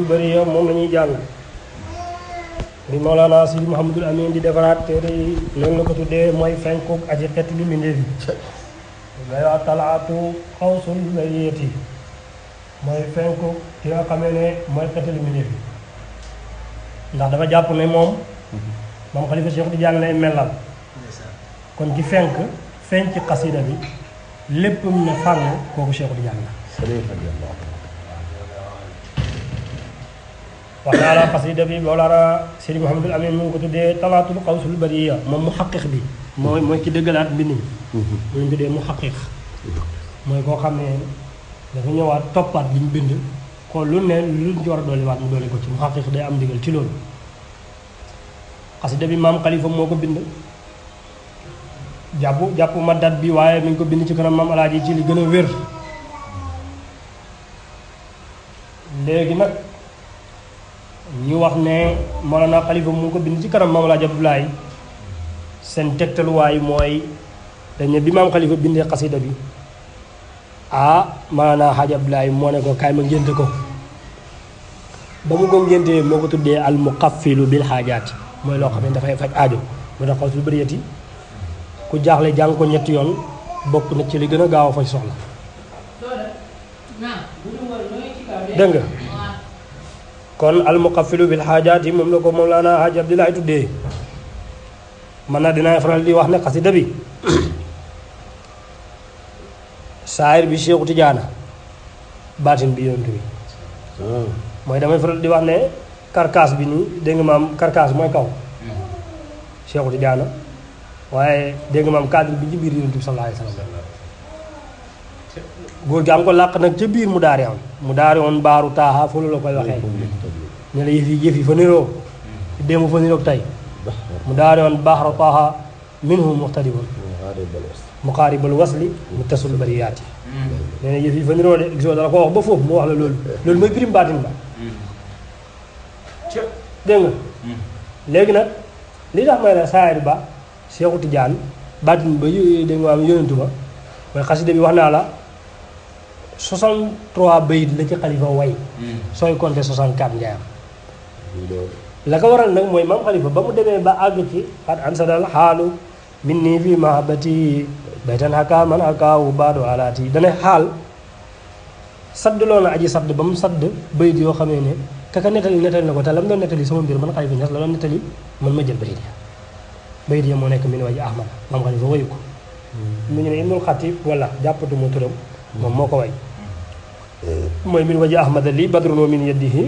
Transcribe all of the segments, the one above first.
bariya moom la ñuy jàng li Mawlana Sidi Mouhamadul Amin di defaraat téere yi noonu la ko tuddee mooy fenkuk aji xeet li mbindéef yi lay wax talaatu xawsul bariyati mooy fenkuk ki nga xamee ne mooy xeet li mbindéef yi ndax dafa jàpp ne moom xalifa Cheikh Tidiane lay melal kon ci feeñ ci xasida bi lépp mu ne fànn kooku Cheikh Tidiane la wax naa la xasida bi Mawlana Seydi Mouhamadul Amin mu ngi ko tuddee talaatul xawsul bariya moom mu xaqiq bi mooy ki dëggalaat mbind mi mu ngi tuddee mu xaqiq mooy koo xam ne dafa ñëwaat toppaat li ñu bind xool lu ne lu ñu war a dolliwaat mu dolli ko ci mu xaqiq day am ndigal ci loolu xasida bi maam Khalifa moo ko bind jàpp ma dat bi waaye mi ngi ko bind ci kanam maam alaaji ci li gën a wér léegi nag ñu wax ne Mawlana Khalifa mu ngi ko bind ci kanam maam alaaji Abdoulaye seen tegtaluwaay mooy dañ ne bi maam Khalifa bindee xasida bi Mawlana Hadj Abdoulaye moo ne ko kaay ma ngénte ko ba mu ko ngéntee moo ko tuddee al muqaffilu bil xaajaati mooy loo xam ne dafay faj aajo moo tax xawsul bariyati ku jaaxle jàng ko ñetti yoon bokk na ci li gën a gaaw a faj soxla dégg nga kon al muqaffilu bil xaajaat yi moom la ko Mawlana Hadj Abdoulaye tuddee man na dinaa faral di wax ne xasida bi saayir bi Cheikhu Tidiane baatin bi yonent bi mooy damay faral di wax ne karkaas bi nii dégg nga maam karkaas mooy kaw Cheikhu Tidiane waaye dégg nga maam cadre bi ci biir yonent bi sallallahu alayhi wa sallam góor gi am ko làq nag ca biir mu daari woon baaru taaxa foofu la koy waxee ne la yëf yi fa niroo démb fa niroog tey mu daari woon baaxara taaxa minhu muxtadibun muqaaribal wasli mu tasul bariyaati nee na yëf yi fa niroo de gisoo dala ko wax ba foofu mu wax la loolu mooy birim baatin ba dégg nga léegi nag li tax may la saayir ba Cheikhu Tidiane baatin ba dégg nga am yonentu ba mooy xasida bi wax naa la 63 bayit la ci xalifa way sooy compter 64 njaayam la ko waral nag mooy maam xalifa ba mu demee ba àgg ci xat ansadal xaalu min nii fi mahabati baytan haka man hakaawu baado alaati dana xaal saddloo na aji sadd ba mu sadd bayit yoo xamee ne kaka nettali na ko te lam doon nettali sama mbir man xalifa ñas la doon nettali man ma jël bayit ya moo nekk min waji ahmad maam xalifa wayu ko mu ñu ne ibnul xatib wala jàppatuma turam moom moo ko way mooy min waji ahmad li badrunoo min yeddihi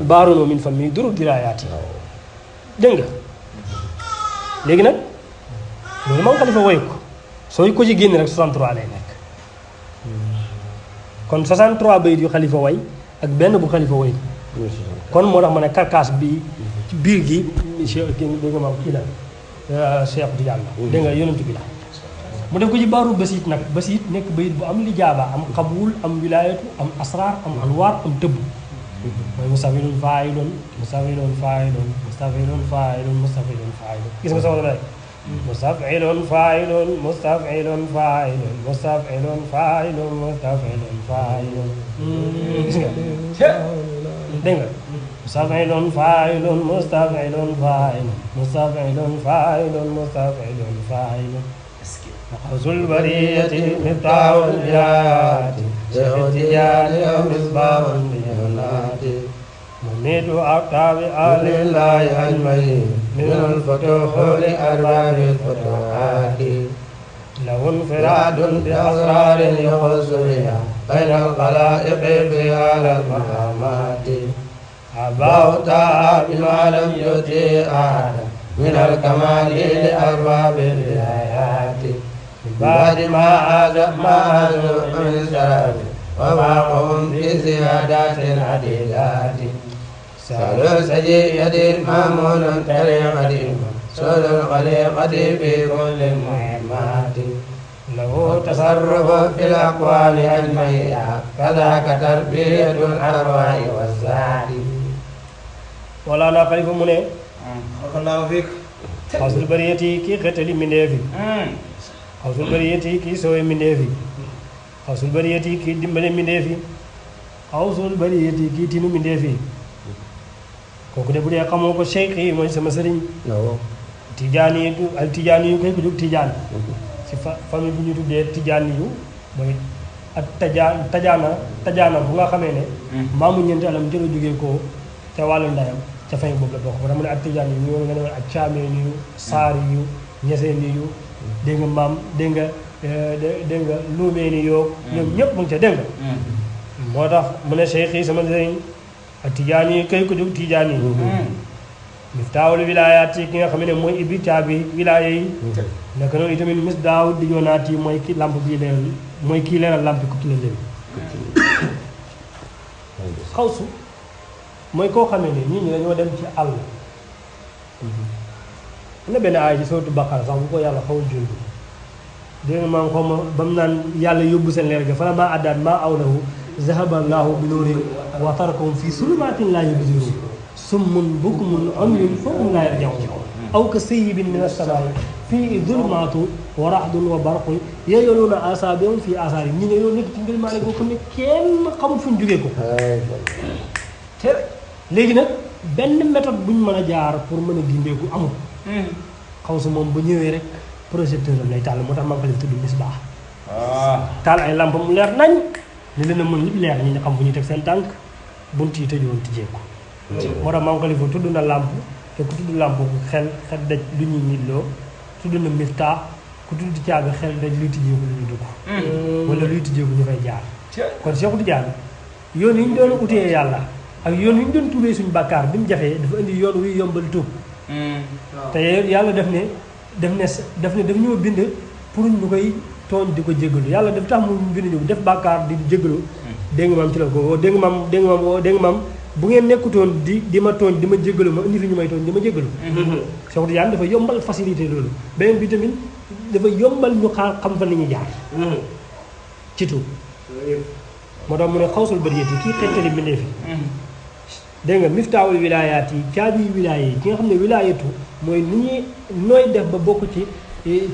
baarunoo min fammi duru diraayaati dégg nga léegi nag loolu maam xalifa wayu ko sooy ko ci génn rek 63 lay nekk kon 63 bayit yu xalifa way ak benn bu xalifa way kon moo tax ma ne karkaas bi ci biir gi dégg nga maam kii la Cheikh Tidiane la dégg nga yonent bi la mu def ko ci baaru basiit nag basiit nekk bayit bu am lijaaba am xabul am wilaayatu am asraar am anwaar am tëbb mooy mustafilun faayilun mustafilun faayilun mustafilun faayilun mustafilun faayilun gis nga soxla rek mustafilun faayilun mustafilun faayilun mustafilun faayilun mustafilun faayilun gis nga dégg nga mustafilun faayilun mustafilun faayilun mustafilun faayilun mustafilun faayilun xawsul bariyati miftaahul wilaayati Cheikh Tidiane misbaahul miinaati mumiitu aktaabi alillaahi ajma'iin minal futuuhi li arbaabil futuuhaati lahu infiraadun bi asraarin yaxussu bihaa baynal xalaa'iqi fi a'lal maqaamaati abaahu ta'aalaa bimaa lam yu'ti ahadan minal kamaali li arbaabil wilaayaati بعد ما عاد من شرف ومعهم في زيادات عديدات سألوا سجية مامون طريقة سول الخليقة في كل المهمات له تصرف في الأقوال أجمعها كذاك تربية الأرواح والذات ولا لا خليفة مني الله فيك xawsul bariyati kii xettali mbindeef yi xawsul bariyati kii sowe mbindeef yi xawsul bariyati kii dimbale mbindeef yi xawsul bariyati kii tinu mi ndee fii kooku de bu dee xamoo ko cheikh yi mooy sama sëriñ tijaani yu al tijaani yu koy ko jóg tijaan ci famille bu ñu tuddee tijaani yu mooy ak tajaana bu nga xamee ne maamu ñeenti alam jëla jógee ko ca wàllu ndayam ca fay boobu la bokk ba dama ne ak tijaani yu ñoo nga ne ak caameen yu saari yu ñeseen yu dégg nga maam dégg nga luumeeni yoo ñoom ñëpp mu ngi ca dégg nga moo tax mu ne cheikh yi sama sëriñ ak tijaan yi kay ko jóg tijaan yi miftaawul wilaayaat yi ki nga xam ne mooy ibbi caabi wilaaya yi naka noonu itamit mis daaw di joonaat yi mooy ki lamp bii leeral mooy kii leeral lamp ku ki la leen xawsu mooy koo xamee ne nit ñi dañoo dem ci àll am na benn aay ci sootu Baqara sax bu ko yàlla xawul junj dégg nga maam xaw ma ba mu naan yàlla yóbbu seen leer ga fala maa addaat maa awlahu zahaba allahu bi nuurihim wa tarakahum fii zulumaatin laa yubsiruun summun bukmun umyun fahum laa yarji'uun aw ka sayyibin mina samaa'i fii zulumaatun wa ra'dun wa barqun yaj'aluuna asaabihum fii aasaari ñi ne yow nekk ci mbir maa ne boo xam ne kenn xamul fu ñu jógee ko te léegi nag benn méthode bu ñu mën a jaar pour mën a gindeeku amul xaw sa moom bu ñëwee rek projecteur am lay tàll moo tax maa ngi ko leen tudd misbaax taal ay lamp mu leer nañ ni leen a mën lépp leer ñi ñu xam fu ñuy teg seen tànk bunt yi tëjoon tijjeeku moo tax maa ngi ko leen tudd na lamp te ku tudd lamp ku xel daj lu ñuy ñitloo tudd na miftaax ku tudd caabi xel daj luy tijjeeku lu ñu dugg wala luy tijjeeku ñu fay jaar kon Seexu Tijaan yoon yi ñu doon utee yàlla ak yoon yi ñu doon tuubee suñu bàkkaar bi mu jafee dafa indi yoon wuy yombal tuub te yàlla daf ñoo bind pour ñu koy tooñ di ko jégalu yàlla daf tax mu bind ñu def bàkkaar di jégalu dégg nga maam ci la ko dégg nga maam bu ngeen nekkutoon di ma tooñ di ma jégalu ma indi fi ñu may tooñ di ma jégalu Seexu Tijaan dafa yombal facilité loolu beneen bi tamit dafa yombal ñu xam fa ni ñuy jaar ci tuub moo tax mu ne xawsul bariyati kii xettali mbindee fi dégg nga miftaawul wilaayaat yi caabi wilaaya yi ki nga xam ne wilaayatu mooy ni ñuy nooy def ba bokk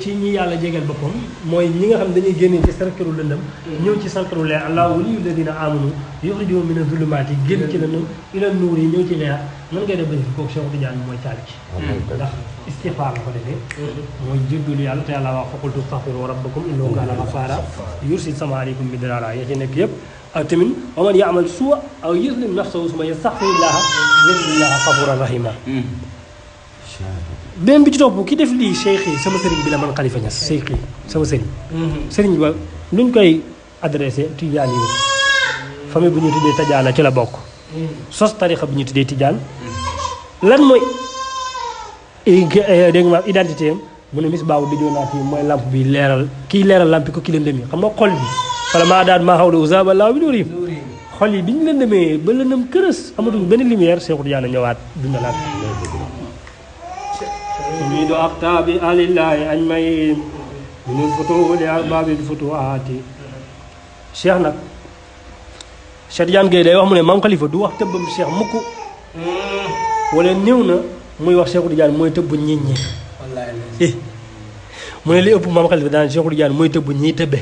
ci ñi yàlla jegeel boppam mooy ñi nga xam ne dañuy génne ci sarkaru lëndëm ñëw ci sarkaru leer allah waliyu ladina amanu yuxrijuhum mina zulumaati génn ci lëndëm ila nuur yi ñëw ci leer nan ngay def ba kooku Cheikh Tidiane mooy caabi ci ndax istixfaar la ko defee mooy jéggalu yàlla te yàlla wax faqultu astaghfiru rabbakum innahu kaana ghafaara yursil samaa aleykum midraara ya ci nekk yëpp ak tamit wa man ya'mal suu'an aw yazlim nafsahu summa yastaghfirillaha yajidillaha ghafuuran rahiima beneen bi ci topp ki def lii cheikh yi sama sëriñ bi la man Khalifa Niass cheikh yi sama sëriñ sëriñ ba luñ koy adressé tijaan yi famille bu ñu tuddee tajaana ci la bokk sos tarixa bu ñu tuddee tijaan lan mooy dégg nga maam identité am mu ne mis baawu di joonaat yi mooy lamp bi leeral kii leeral lamp ko ki lëndëm yi xam nga xol bi fala maa daat maa xaw la usaba laaw bi nuurihim xol yi bi ñu lëndëmee ba lëndëm kërës amatuñ benn lumière Seexu Tijaan ñëwaat dundalaat umidu aktaabi alillahi ajmain minul futuhu li arbaabil futuhaati cheikh nag Cheikh Tidiane Gaye day wax mu ne maam Khalifa du wax tëbbam cheikh mukk wala néew na muy wax Cheikh Tidiane mooy tëbb nit ñi mu ne li ëpp maam Khalifa daan Cheikh Tidiane mooy tëbb ñiy tëbbe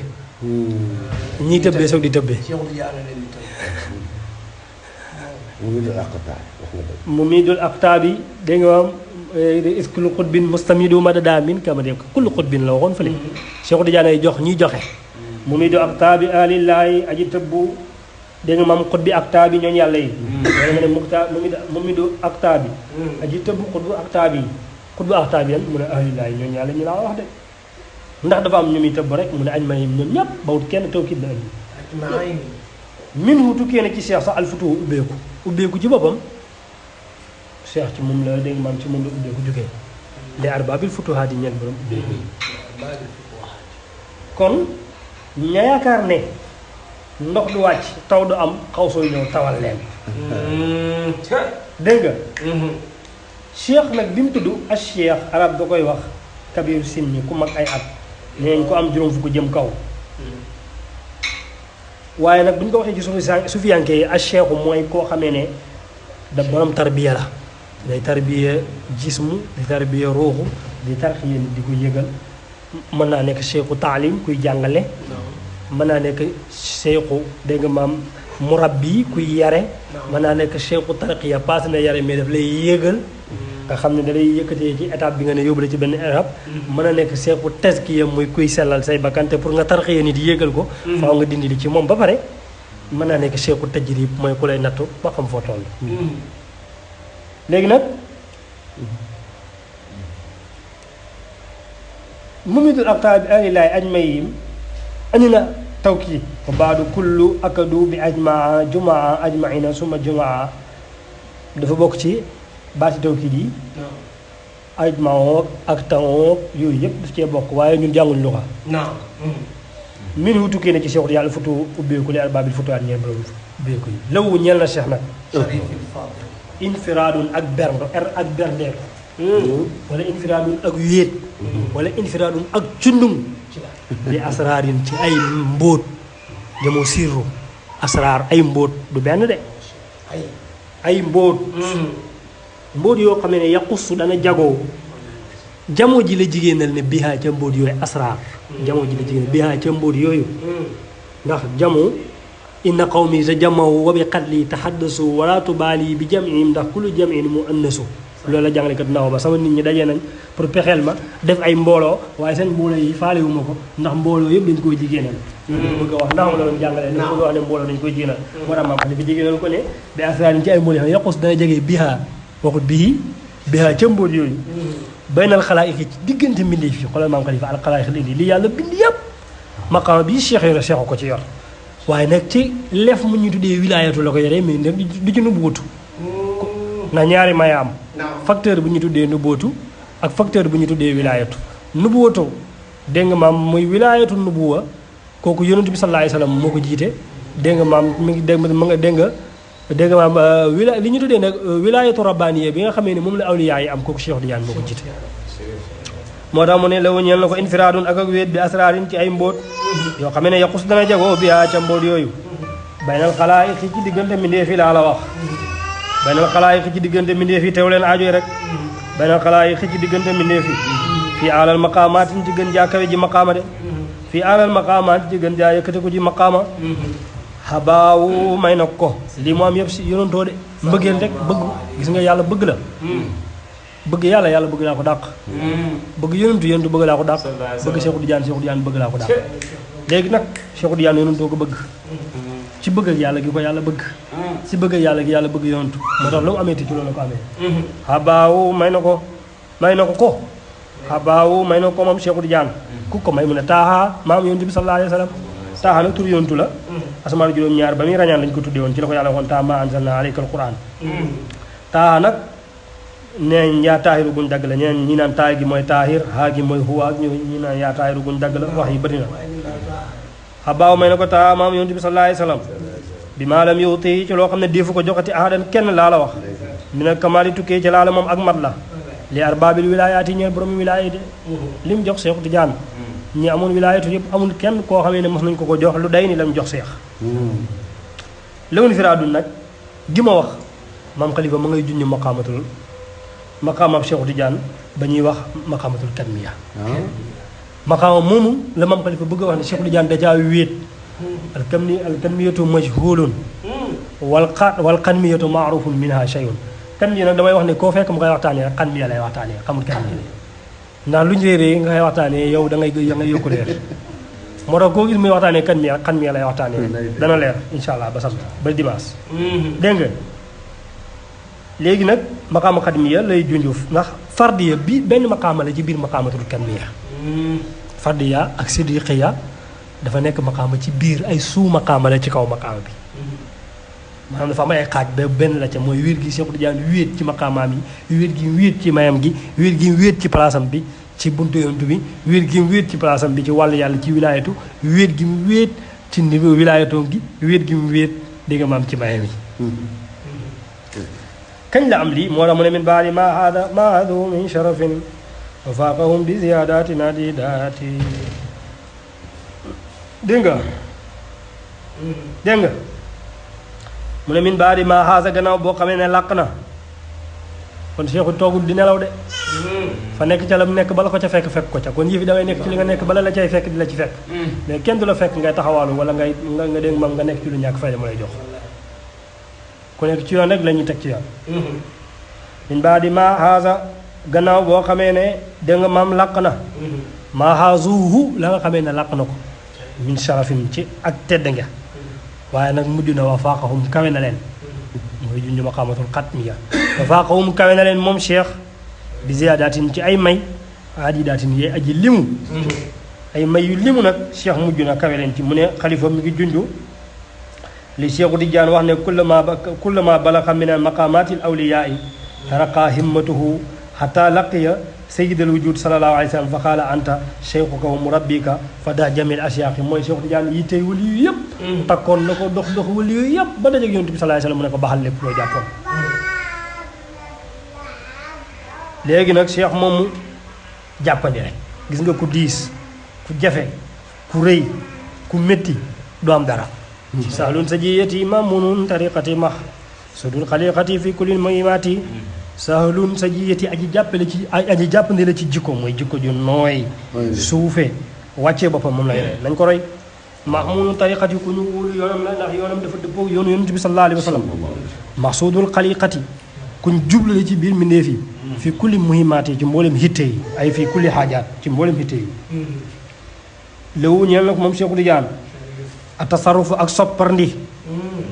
ñiy tëbbee soog di tëbbee mu mii dul aktaabi dégg nga maam is kullu xutbin mustamidu madada min kama dégg kullu xutbin la waxoon fële Cheikh Tidiane ay jox ñiy joxe mu mii dul aktaabi alillahi aji tëbbu dégg nga maam xut bi aktaabi ñooñu yàlla yi wala nga ne mu mii dul aktaabi aji tëbbu xutbu aktaabi xutbu aktaabi yan mu ne alillahi ñooñu yàlla ñu laa wax de ndax dafa am ñu muy tëbb rek mu ne añ ma ñoom ñëpp bawut kenn tawkit la andi min hu tukkee na ci Cheikh sax alfutu ubbeeku ci boppam Cheikh ci moom la dégg maam ci moom la ubbeeku jógee les arbaabil futuhaat yi ñeen borom ubbeeku kon ña yaakaar ne ndox du wàcc taw du am xaw sooy ñëw tawal leen dégg nga Cheikh nag bi mu tudd ak Cheikh arab da koy wax kabiru sin ñi ku mag ay at neeñ ko am juróom fukk jëm kaw waaye nag bu ñu ko waxee ci sufiyanke yi ak cheikhu mooy koo xamee ne da borom tarbiya la day tarbiya jismu di tarbiya ruuxu di tarxiya nit di ko yëgal mën naa nekk cheikhu taalim kuy jàngale mën naa nekk cheikhu dégg nga maam murabbi kuy yare mën naa nekk cheikhu tarqiya passé na yare mais daf lay yéegal nga xam ne da lay yëkkatee ci étape bi nga ne yóbbu la ci benn étape mën a nekk cheikhu tazkiya muy kuy sellal say bakkan te pour nga tarqiya nit yéegal ko faaw nga dindi li ci moom ba pare mën naa nekk cheikhu tajrib mooy ku lay nattu ba xam foo toll léegi nag mumidul aqtaabi alilaay ajmayim añu na tawkiid wa baadu kullu akadu bi ajmaa jumaa ajmaina suma jumaa dafa bokk ci baati tawkiid yi ajmaa ak tawoog yooyu yëpp daf cee bokk waaye ñun jànguñ luxa min wu tukkee ne ci seexut yàlla futu ubbeeku li arbaabil futuwaat ñeel borom ubbeeku yi lawu ñeel na seex nag infiraadun ak bernde ak berndeeku wala infiraadun ak wéet wala infiraadun ak cundum bi asraarin ci ay mbóot jamoo sirru asraar ay mbóot du benn de ay mbóot mbóot yoo xam ne yaqussu dana jagoo jamoo ji la jigéenal ne bihaa ca mbóot yooyu asraar jamoo ji la jigéenal bihaa ca mbóot yooyu ndax jamoo inna qawmi sa jamaw wa bi qatli tahaddasu wala tubaali bi jam'ihim ndax kullu jam'in mu annasu loolu la jàngalekat naw ba sama nit ñi dajee nañ pour pexeel ma def ay mbooloo waaye seen mbooloo yi faalewuma ko ndax mbooloo yëpp dañ koy jigéenal bëgg a wax ndax la doon jàngale ne bëgg a wax ne mbooloo dañ koy jigéenal moo tax maam xam ne fi jigéenal ko ne bi asraarin ci ay mbooloo yi yaqus dana jegee bihaa waxut bii bihaa ca mbóot yooyu baynal xalaa'iq ci diggante mbindee fii xoolal maam xalifa al xalaa'iq indi li yàlla bind yëpp maqaama bii cheikh yore cheikh ko ci yor waaye nag ci lef mu ñu tuddee wilaayatu la ko yoree mais nag du ci nubuwatu ndax ñaari may am facteur bu ñu tuddee nubuwatu ak facteur bu ñu tuddee wilaayatu nubuwatu dégg nga maam muy wilaayatu nubuwa kooku yonent bi sallallahu alayhi wasallam moo ko jiite dégg nga maam mi ngi dégg ma nga dégg nga maam li ñu tuddee nag wilaayatu rabbaaniya bi nga xamee ne moom la awliyaa yi am kooku Cheikh Tidiane moo ko jiite moo tax mu ne la ñeel na ko infiraadun ak wéet bi asraarin ci ay mbóot yoo xam ne yaqus dana jagoo bi ca mbóot yooyu baynal xalaa'iq ci diggante mbindee fi laa la wax baynal xalaa'iq ci diggante mbindee fi teew leen aajoy rek baynal xalaa'iq ci diggante mbindee fi fii alal maqaamaat ci gën jaa kawe ji maqaama de fii alal maqaamaat ci gën jaa yëkkate ko ji maqaama xabaawu may na ko lii mu am yëpp si yonantoo de mbëggeel rek bëgg gis nga yàlla bëgg la bëgg yàlla bëgg laa ko dàq bëgg yonantu bëgg laa ko dàq bëgg Cheikh Tidiane bëgg laa ko dàq léegi nag Cheikh Tidiane yonantoo ko bëgg ci bëgg ak yàlla gi ko yàlla bëgg ci bëgg ak yàlla gi yàlla bëgg yonantu moo tax lu mu amee ti ci loolu ko amee xabaawu may na ko xabaawu may na ko moom Cheikh Tidiane ku ko may mu ne taaha maam yonantu bi sallallahu alayhi wa sallam taaha nag tur yonantu la asamaan juróom-ñaar ba muy rañaan lañ ko tuddee woon ci la ko yàlla waxoon taa ma anzalna alayka alquran taaha nag neen yaa taahiru guñ dagg la ñeneen ñi naan taay gi mooy taahir haa gi mooy huwa ak ñi naan yaa taahiru guñ dagg la wax yi bëri na xabaaw may na ko taa maam yonent bi sallallahu alayhi wasallam bi maalam yuuti ci loo xam ne deefu ko joxati ahadan kenn laa la wax mina kamaali tukkee ci laa la moom ak mat la li arbaabil wilaayaati ñeel borom wilaaya de li mu jox Cheikh Tidiane ñi amoon wilaayatu yëpp amul kenn koo xamee ne mos nañ ko jox lu day ni lam jox Cheikh lewun firaadun nag gi ma wax maam xalifa ma ngay junñu maqaamab Cheikh Tidiane ba ñuy wax maqaamatul kanmiya maqaama moomu la maam xalifa bëgg a wax ne Cheikh Tidiane dajaa wéet al kanmiyatu majhulun wal kanmiyatu maarufun minha shay'un kanmiya nag damay wax ne koo fekk mu koy waxtaanee rek kanmiya lay waxtaanee xamul kanmiya ndax lu ñu réeree nga koy waxtaanee yow da ngay yokku leer moo tax koo gis muy waxtaanee kanmiya lay waxtaanee dana leer insha allah ba sabt ba dimanche dégg nga léegi nag maqaama xadmiya lay junjuuf ndax fardiya bi benn maqaama la ci biir maqaamatul kanmiya fardiya ak siddiqiya dafa nekk maqaama ci biir ay suu maqaama la ci kaw maqaama bi maanaam dafa am ay xaaj ba benn la ca mooy wéet gi Cheikh Tidiane wéet ci maqaamaam yi wéet gi wéet ci mayam gi wéet gi wéet ci palaasam bi ci buntu yontu bi wéet gi wéet ci palaasam bi ci wàllu yàlla ci wilaayatu wéet gi mu wéet ci niveau wilaayatoom gi wéet gi mu wéet dégg nga maam ci mayam yi kañ la am lii moo tax mu ne min baadi ma haadu min sharafin wa faaqahum bi ziyaadaati naadidaati dégg nga mu ne min baadi ma haasa gannaaw boo xamee ne làq na kon Cheikhu toogul di nelaw de fa nekk ca la mu nekk bala ko ca fekk ko ca kon yëf yi da ngay nekk ci li nga nekk bala la cay fekk di la ci fekk mais kenn du la fekk ngay taxawaalu wala nga dégg mam nga nekk ci lu ñàkk fayda mu lay jox ku nekk ci yoon rek la ñuy teg ci yoon min baa di maa haasa gannaaw boo xamee ne dégg nga maam làq na maa haasuhu la nga xamee ne làq na ko min sharafin ci ak tedd nga waaye nag mujj na wa faaqahum kawe na leen mooy junju maqaamatul xatmiya wa faaqahum kawe na leen moom cheikh bi ziyaadatin ci ay may aadidaatin yee aji limu ay may yu limu nag cheikh mujj na kawe leen ci mu ne xalifa mi ngi junju li cheikhu Tidiane wax ne kullama balaxa min al maqaamaati al awliyaai raqa himmatuhu xata laqiya sayyidal wujud sallallahu alayhi wa sallam fa qaala anta cheikhuka wa murabbika fa daa jamil asyaaqi mooy cheikhu Tidiane yi tey wali yu yëpp takkoon na ko dox wali yu yëpp ba dajeeg yonent bi sallallahu alayhi wa sallam mu ne ko baxal lépp loo jàppoon léegi nag cheikh moomu jàppandi rek gis nga ku diis ku jafe ku rëy ku métti du am dara sahlun sajiyati mamunun tariqati max sudul xaliqati fi kulli muhimati sahlun sajiyati aji jàppandi la ci jikko mooy jikko ju nooy suufe wàccee boppam moom lay nañ ko roy mamunun tariqati ku ñu wóolu yoonam la ndax yoonam dafa dëppoo yoonu yonent bi sallallahu alayhi wa sallam maxsudul xaliqati kuñ jublale ci biir mbindeef yi fi kulli muhimaat yi ci mboolem hitte yi ay fi kulli xaajaat ci mboolem hitte yi léwu ñeel na ko moom Cheikhu Tidiane a tasarufu ak sopparndi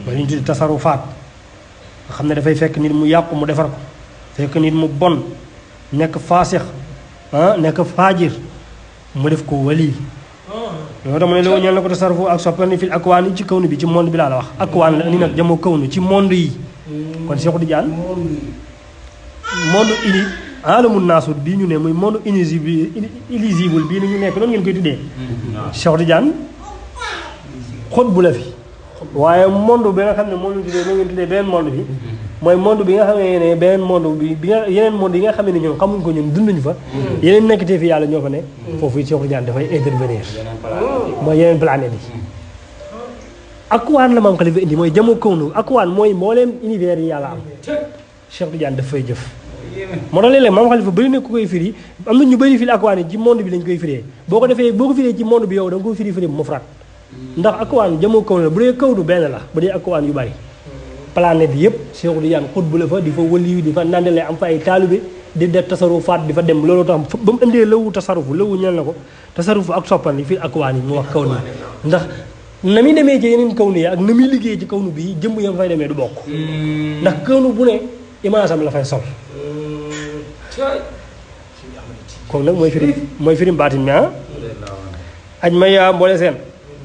mooy li ñu tuddi tasarufaat nga xam ne dafay fekk nit mu yàqu mu defar ko fekk nit mu bon nekk faasix nekk faajir mu def ko wali loolu tax mu ne léwu ñeel na ko tasarufu ak sopparndi fil akwaan yi ci kawnu bi ci monde bi laa la wax akwaan la ni nag jamoo kawnu ci monde yi kon Cheikhu Tidiane monde alamun naasut bii ñu ne muy monde illisible bii ni ñu nekk noonu ngeen koy tuddee Cheikh Tidiane xot bu la fi waaye monde bi nga xam ne moom lañu tuddee ngeen tuddee beneen monde bi mooy monde bi nga xamee ne beneen monde bi nga yeneen monde yi nga xamee ne ñoom xamuñ ko ñun dunduñu fa yeneen nekkatee fi yàlla ñoo fa ne foofu Cheikh Tidiane dafay intervenir mooy yeneen planète yi akwaan la maam Xalifa indi mooy jamoo kawnu akwaan mooy mbooleem univers yi yàlla am Cheikh Tidiane daf fay jëf moo tax léeg-léeg maam Xalifa bëri na ku koy firi am na ñu bëri firi akwaan yi ci monde bi lañ koy firee boo ko firee ci monde bi yow da nga ko firi bu mufrad ndax akwaan jamoo kawnu la bu dee kawnu benn la bu dee akwaan yu bëri planète yëpp Cheikh Tidiane xut bu la fa di fa waliyu di fa nandale am fa ay taalibe di def tasarufaat di fa dem loolu tax ba mu indee lawu tasarufu lawu ñel na ko tasarufu ak soppandi fii akwaan yi mu wax kawnu ndax na muy demee ci yeneen kawnu yi ak na muy liggéey ci kawnu bii jëmm yam fay demee du bokk ndax kawnu bu ne image am la fay sol kon nag mooy firim baatin mi aj ma yaa mboole seen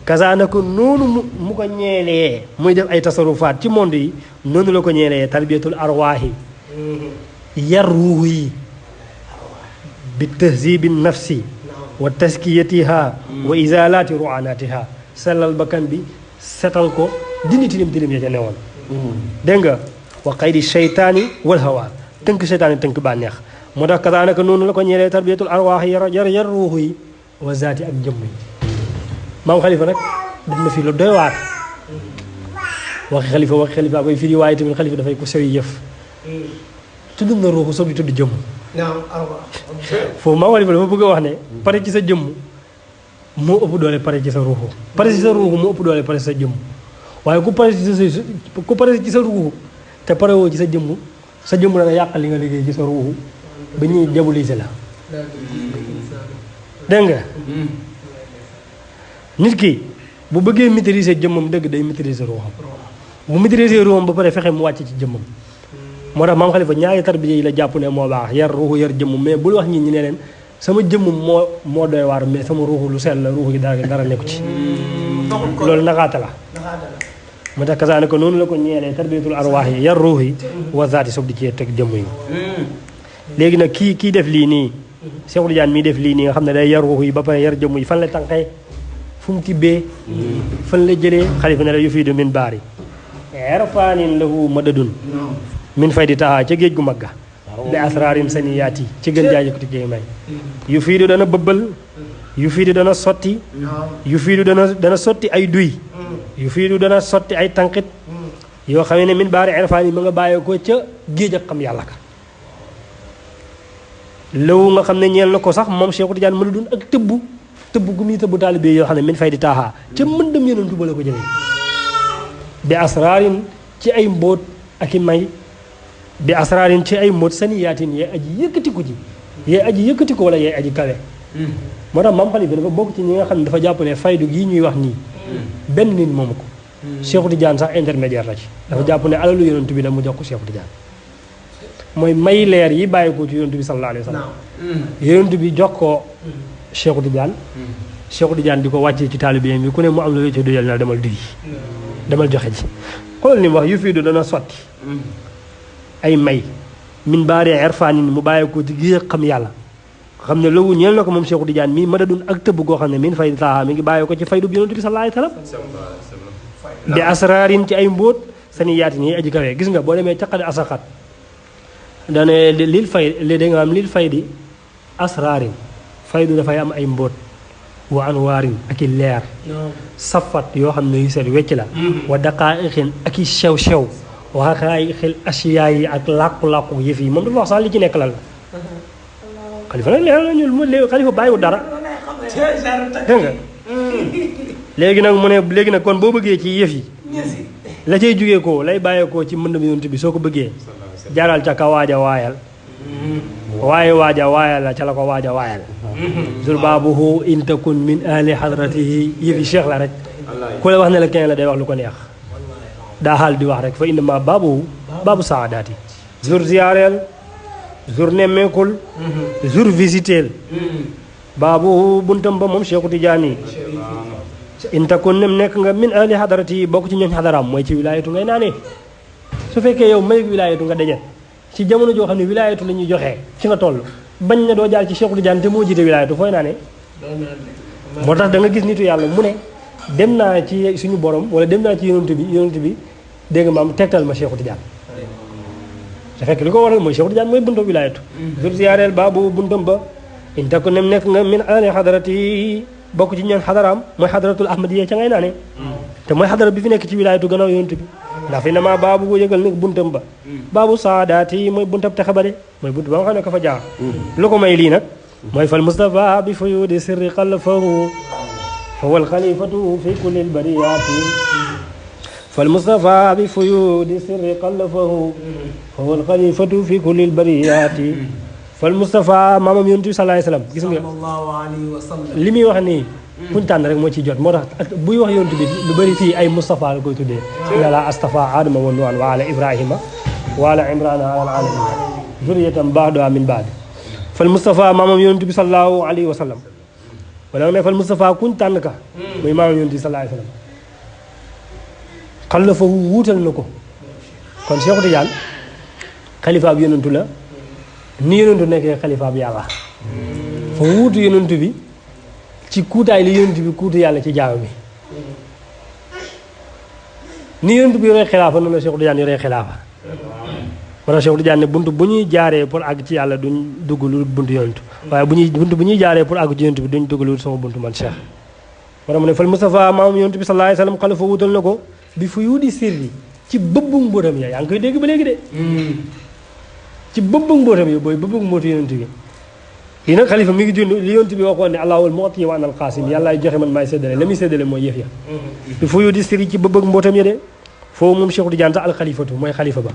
kasaana ko noonu mu ko ñeelee muy def ay tasarufaat ci monde yi noonu la ko ñeelee tarbiyatul arwaahi yar ruuhu yi bi tahzibi nafsi wa taskiyatiha wa izalati ruanatiha sellal bakkan bi setal ko dindi tilim ya ca newoon dégg nga wa qaydi sheytaani wal hawa tënk sheytaani tënk bànneex moo tax kasaanaka noonu la ko ñeelee tarbiyatul arwaax yar ruuxu yi wa zaati ak jëmm yi maam Xalifa nag def na fi lu doy waar waxi xalifa koy firi waaye tamit xalifa dafay ko sew yi yëf tudd na ruuxu soog di tudd jëmm foofu maam Xalifa dafa bëgg a wax ne pare ci sa jëmm moo ëpp doole pare ci sa ruuxu pare ci sa ruuxu moo ëpp doole pare ci sa jëmm waaye ku pare ci sa ruuxu te pare woo ci sa jëmm dana yàqal li nga liggéey ci sa ruuxu ba ñuy diaboliser la dégg nga nit ki bu bëggee maîtriser jëmmam dëgg day maîtriser ruuxam bu maîtriser ruuxam ba pare fexe mu wàcc ci jëmmam moo tax maam Xalifa ñaari tarbiya yi la jàpp ne moo baax yar ruuxu yar jëmm mais bul wax ñi ne leen sama jëmm moo doy waar mais sama ruuxu lu sell la ruuxu gi dara nekku ci loolu naxaata la moo tax kasaane ko noonu la ko ñeelee tarbiyatul arwaax yi yar ruux yi wa zaati soog di ci teg jëmm yi léegi nag kii def lii nii Cheikh Tidiane mii def lii nii nga xam ne day yar ruux yi ba pare yar jëmm yi fan la tànqee fu mu tibbee fan la jëlee Xalifa ne la yufiidu min baari erfaanin lahu madadun min fay di taxaa ca géej gu magga bi asraarin saniyaat yi ci gën jaay ko ci may yufiidu dana bëbbal yufiidu dana sotti yufiidu dana sotti ay duy yufiidu dana sotti ay tànqit yoo xam ne min baari erfaan yi ma nga bàyyee ko ca géej ak xam yàlla ka lawu nga xam ne ñeel na ko sax moom Cheikh Tidiane mën a dun ak tëbb gu muy tëbb taalibe yoo xam ne min fay di taaxaa ca mëndam yeneen tuba la ko jëlee bi asraarin ci ay mbóot ak i may bi asraarin ci ay mbóot saniyaatin yee aji yëkkatiku ji yee aji yëkkatiku wala yee aji kawe moo tax maam Khalifa dafa bokk ci ñi nga xam ne dafa jàpp ne faydu gii ñuy wax nii benn nit moomu ko Cheikhu Tidiane sax intermédiaire la ci dafa jàpp ne alalu yonent bi la mu jox ko Cheikhu Tidiane mooy may leer yi bàyyi ko ci yonent bi sallallahu alayhi wa sallam yonent bi jox ko Cheikhu Tidiane Cheikhu Tidiane di ko wàccee ci taalibe bi ku ne mu am la ci duyal na demal duy demal joxe ji xoolal ni mu wax yu fii du dana sotti ay may min baari irfaanin mu bàyyi ko ci gi xam yàlla xam ne loolu ñeel na ko moom Cheikhu Tidiane mii ma da dun ak tëbb goo xam ne min fay taaha mi ngi bàyyi ko ci faydu bi yonent bi sallallahu alayhi wa sallam bi asraarin ci ay mbóot sani yaatin yi aji kawee gis nga boo demee caqade asaxat dane lil fay li da nga am lil fay di asraarin faydu dafay am ay mbóot wa anwaarin ak i leer safat yoo xam ne yu seet wecc la wa daqaa'iqin ak i sew-sew wa xaqaa'iqil asiyaa yi ak làqu-làqu yëf yi moom dafa wax sax li ci nekk lan la xalifa nag leer na ñu xalifa bàyyiwul dara dégg nga léegi nag mu ne léegi nag kon boo bëggee ci yëf yi la cay jugee ko lay bàyyeekoo ci mbënd mi yonent bi soo ko bëggee jaaral ca ka waaja waayal waaye waaja waayal la ca la ko waaja waayal zur baabuhu in takun min ahli hadratihi yëfi cheikh la rek ku la wax ne la kenn la day wax lu ko neex daa xaal di wax rek fa innama baabuhu baabu saadaati zur ziyaareel zur nemmeekul zur visiteel baabuhu buntam ba moom Cheikhu Tidiane in takun nem nekk nga min ahli hadratihi bokk ci ñooñ xadaraam mooy ci wilaayatu ngay naanee su fekkee yow may wilaayatu nga daje ci jamono joo xam ne wilaayatu la ñuy joxee ci nga toll bañ na doo jaar ci Cheikhu Tidiane te moo jiite wilaayatu fooy naanee moo tax da nga gis nitu yàlla mu ne dem naa ci suñu borom wala dem naa ci yonent bi dégg nga maam tegtal ma Cheikhu Tidiane te fekk li ko waral mooy Cheikhu Tidiane mooy buntam wilaayatu zur ziyaareel baabu buntam ba in takun nem nekk nga min ahli hadratihi bokk ci ñoom xadaraam mooy xadaratul ahmadiyya ca ngay naane te mooy xadara bi fi nekk ci wilaayatu gannaaw yonent bi ndax fi na maa baabu ko yëgal nekk buntam ba baabu saadaati mooy buntam texe ba de mooy bunt ba nga xam ne ko fa jaar lu ko may lii nag mooy fal Mustafa bi fuyudi sirri xalfahu fa wal xalifatu fi kulli bariyaati fal Mustafa bi fuyudi sirri xalfahu fa wal xalifatu fi kulli bariyaati fal Mustafa maamam yonent bi sallallahu alayhi wa sallam gis nga li muy wax nii kuñ tànn rek moo ciy jot moo tax buy wax yonent bi lu bëri fii ay Mustafa la koy tuddee yàlla astafa adama wa nuuhan wa ala ibrahima wa ala imrana ala alamin zurriyatan ba'daha min ba'd fal Mustafa maamam yonent bi sallallahu alayhi wa sallam wala nga ne fal Mustafa kuñ tànn ka muy maamam yonent bi sallallahu alayhi wa sallam xalifa wuutal na ko kon Cheikhu Tidiane xalifa bi yonentu la ni yonentu nekkee xalifa bi yàlla fa wuutu yonentu bi ci kuutaay li yonentu bi kuutu yàlla ci jaam bi ni yonentu bi yoree xilaafa noonu la Cheikhu Tidiane yoree xilaafa moo tax Cheikhu Tidiane ne bunt bu ñuy jaaree pour àgg ci yàlla duñ dugg lu buntu yonentu waaye bunt bu ñuy jaaree pour àgg ci yonentu bi duñ dugg lu sama buntu man Cheikh moo tax mu ne fal Mustafa maam yonentu bi sallallahu alayhi wa sallam xalifa wuutal na ko bi fu yuudi sirri ci bëbbu mbóotam ya yaa ngi koy dégg ba léegi de ci bëbbu mbóotam yi booy bëbbu mbóotu yonent bi lii nag xalifa mi ngi jund li yonent bi waxoon ne allahul mu'ti wa anal qaasim yàllaay joxe man maay séddale la muy séddale mooy yëf ya bi fu yuudi sirri ci bëbbu mbóotam ya de foofu moom Cheikhu Tidiane sax alxalifatu mooy xalifa ba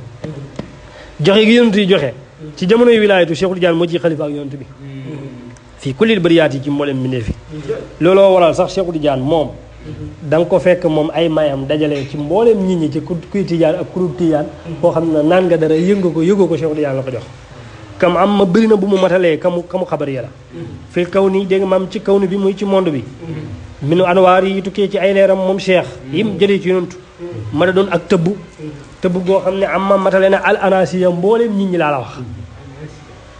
joxe gi yonent yi joxe ci jamonoy wilaayatu Cheikhu Tidiane moo ciy xalifa ak yonent bi fii kullil bariyaat yi ci mboolem mbindeef yi looloo waral sax Cheikhu Tidiane moom da nga ko fekk moom ay mayam dajale ci mboolem nit ñi ci kuy tijaan ak kurub tijaan koo xam ne naan nga dara yëngu ko yëgoo ko Cheikhu Tidiane la ko jox kam am ma bëri na bu mu matalee kamu xabar ya la fii kaw nii dégg nga maam ci kaw ni bi muy ci monde bi minu anwaar yi tukkee ci ay leeram moom Cheikh yim jëlee ci yonantu ma da doon ak tëbb goo xam ne am ma matale na al anasiya mboolem nit ñi laa la wax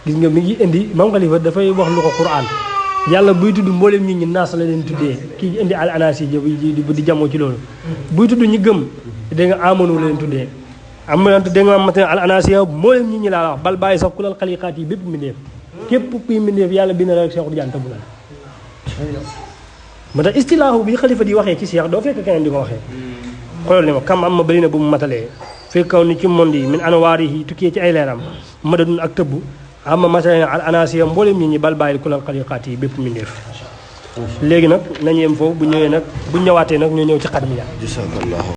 gis nga mi ngi indi maam Khalifa dafay wax lu ko Qur'an yàlla buy tudd mboolem nit ñi naas la leen tuddee kii indi al anasi di jamoo ci loolu buy tudd ñi gëm dégg nga amanu la leen tuddee am na dégg nga matin al anasi mboolem nit ñi laa la wax bal bàyyi sax ku lal xaliqaat yi bépp mbindeef képp kuy mbindeef yàlla bind rek Cheikhu Tidiane tëbb na la moo tax istilaahu bi xalifa di waxee ci Cheikh doo fekk keneen di ko waxee xoolal ne ma kam am ma bëri na bu mu matalee fii kaw ni ci monde yi min anwaar yi tukkee ci ay leeram ma da dun ak tëbb am matale al anasiya mboolem nit ñi bal bàyyil kulal xaliqaat yi bépp mbindeef léegi nag nañu yem foofu bu ñëwee nag bu ñëwaatee nag ñoo ñëw ci xadmiya